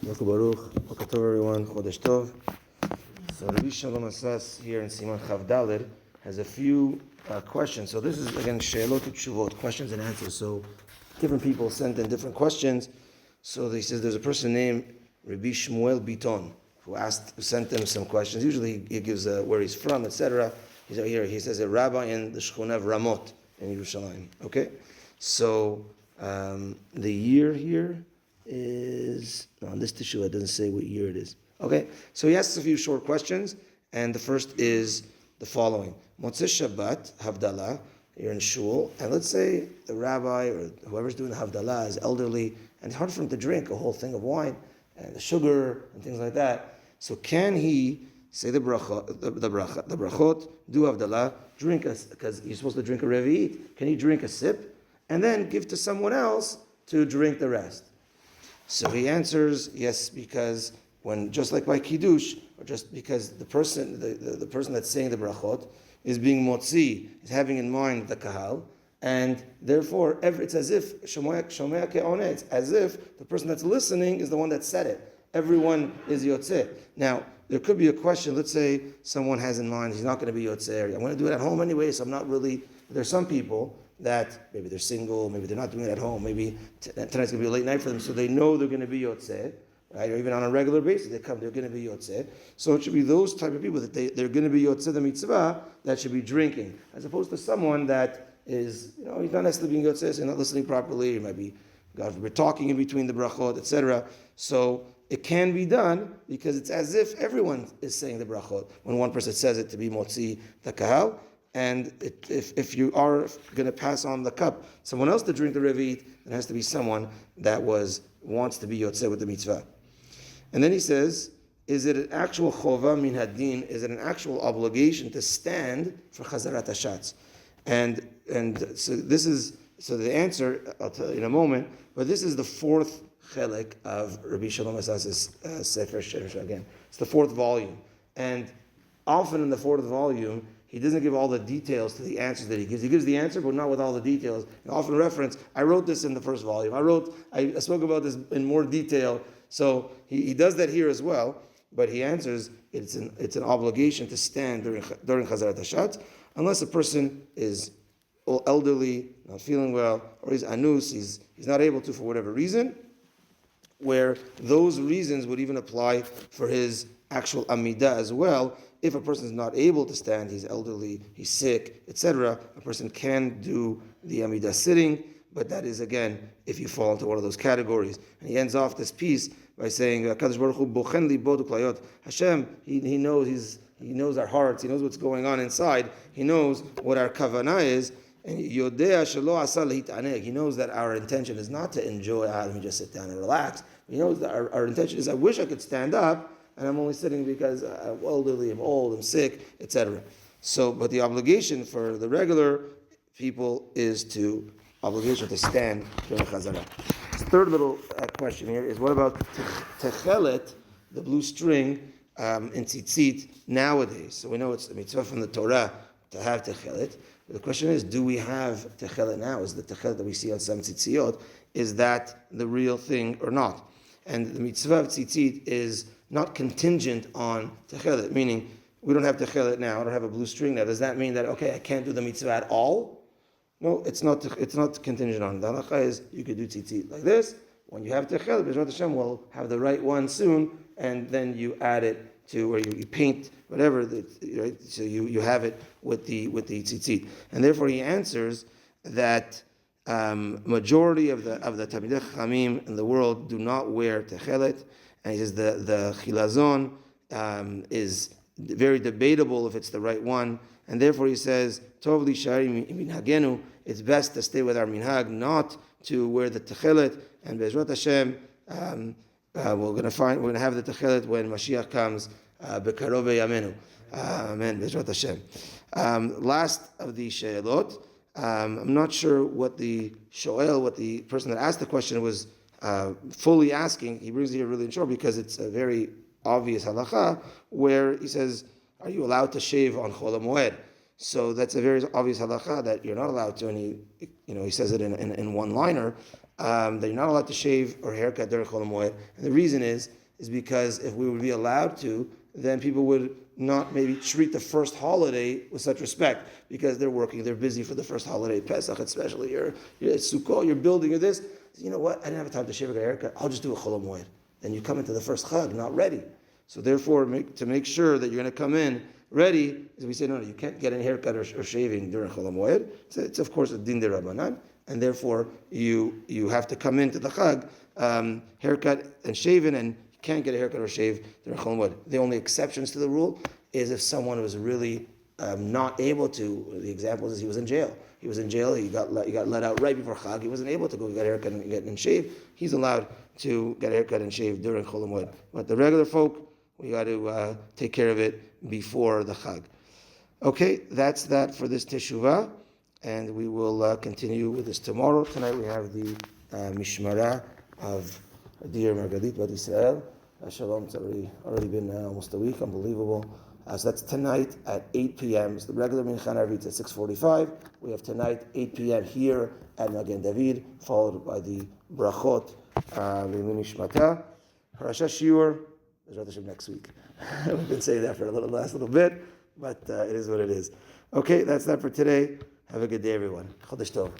Baruch Baruch, Boker Tov everyone, Chodesh Tov. So Rabbi Shalom Asas here in Siman Chav Daled has a few questions. So this is again She'elot Tshuvot, questions and answers. So different people sent in different questions. So he says there's a person named Rabbi Shmuel Biton who sent him some questions. Usually he gives where he's from, etc. He's out here. He says a rabbi in the Shechona of Ramot in Yerushalayim. Okay, so the year here is on this tissue. It doesn't say what year it is. Okay, so he asks a few short questions, and the first is the following: Motzei Shabbat Havdalah. You're in shul, and let's say the rabbi or whoever's doing the Havdalah is elderly, and it's hard for him to drink a whole thing of wine and the sugar and things like that. So can he say the brachot, do Havdalah, drink because you're supposed to drink a revi'it? Can he drink a sip and then give to someone else to drink the rest? So he answers yes, because when just like by kiddush, or just because the person the person that's saying the brachot is being motzi, is having in mind the kahal, and therefore it's as if shomea ke'oneh, it's as if the person that's listening is the one that said it. Everyone is yotzeh. Now there could be a question. Let's say someone has in mind he's not going to be yotzeh. I'm going to do it at home anyway, so I'm not really. There's some people that maybe they're single, maybe they're not doing it at home, maybe tonight's going to be a late night for them, so they know they're going to be yotzeh, right? Or even on a regular basis, they're going to be yotzeh. So it should be those type of people that they're going to be yotzeh the mitzvah that should be drinking, as opposed to someone that is, he's not necessarily being yotzeh, so he's not listening properly, he might be, God forbid, talking in between the brachot, etc. So it can be done because it's as if everyone is saying the brachot when one person says it to be motzi the kahal. And if you are going to pass on the cup, someone else to drink the revi'it, it has to be someone that wants to be yotzeh with the mitzvah. And then he says, is it an actual chova min hadin? Is it an actual obligation to stand for chazarat hashatz? And so the answer I'll tell you in a moment. But this is the fourth chelik of Rabbi Shalom Asas's Sefer Sheresh again. It's the fourth volume, and often in the fourth volume, he doesn't give all the details to the answers that he gives. He gives the answer, but not with all the details. And often reference, I wrote this in the first volume. I spoke about this in more detail. So he does that here as well, but he answers, it's an obligation to stand during Chazarat Hashatz, unless a person is elderly, not feeling well, or he's anus, he's not able to for whatever reason, where those reasons would even apply for his actual amidah as well. If a person is not able to stand, he's elderly, he's sick, etc., a person can do the amidah sitting, but that is, again, if you fall into one of those categories. And he ends off this piece by saying, HaKadosh Baruch Hu bochen libo uklayot. Hashem, he knows our hearts, he knows what's going on inside, he knows what our kavanah is, and yodea shelo asa lehitaneg. He knows that our intention is not to enjoy, let me just sit down and relax. He knows that our intention is, I wish I could stand up, and I'm only sitting because I'm elderly, I'm old, I'm sick, etc. So, but the obligation for the regular people is obligation to stand during Chazara. This third little question here is, what about Techelet, the blue string, in Tzitzit nowadays? So we know it's a mitzvah from the Torah to have Techelet. The question is, do we have Techelet now? Is the Techelet that we see on some Tzitziot, is that the real thing or not? And the mitzvah of Tzitzit is not contingent on Techelet, meaning we don't have Techelet now, I don't have a blue string now. Does that mean that, okay, I can't do the mitzvah at all? No, it's not contingent on. The halacha is you could do Tzitzit like this. When you have Techelet, B'ezrat Hashem will have the right one soon, and then you add it to where you paint whatever, right? So you have it with the Tzitzit. And therefore he answers that majority of the Talmidei Chachamim in the world do not wear Techelet, and he says the Chilazon is very debatable if it's the right one, and therefore he says Tov li shari minhagenu, it's best to stay with our minhag, not to wear the Techelet. And Be'ezrat Hashem, we're going to have the Techelet when Mashiach comes, Bekarov Yamenu. Amen. Be'ezrat Hashem. Last of the She'elot. I'm not sure what the person that asked the question was fully asking. He brings it here really in short because it's a very obvious halacha where he says, are you allowed to shave on Chol Hamoed? So that's a very obvious halacha that you're not allowed to, and he says it in one-liner. that you're not allowed to shave or haircut during Chol Hamoed. And the reason is because if we would be allowed to, then people would not maybe treat the first holiday with such respect because they're working, they're busy for the first holiday, Pesach especially, you're at Sukkot, you're building, you're this. You know what? I didn't have time to shave or get a haircut. I'll just do a Chol Hamoed. Then you come into the first Chag not ready. So therefore, to make sure that you're going to come in ready, is we say, no, you can't get a haircut or shaving during Chol Hamoed. It's of course a din de Rabbanan, and therefore you have to come into the Chag, haircut and shaven, and you can't get a haircut or shave during Chol Hamoed. The only exceptions to the rule is if someone was really not able to. The example is he was in jail. He was in jail. He got let out right before Chag. He wasn't able to go get a haircut and shave. He's allowed to get a haircut and shave during Chol Hamoed. But the regular folk, we got to take care of it before the Chag. Okay, that's that for this Teshuvah, and we will continue with this tomorrow. Tonight we have the Mishmara of dear Margalit Bat Israel. Shalom, it's already been almost a week, unbelievable. So that's tonight at 8 p.m. It's the regular Mincha Arvit at 6:45. We have tonight 8 p.m. here at Magen David, followed by the Brachot B'Mini Shmata. Parashat Shiur, Bezrat Hashem next week. We've been saying that for the last little bit, but it is what it is. Okay, that's that for today. Have a good day, everyone. Chodesh Tov.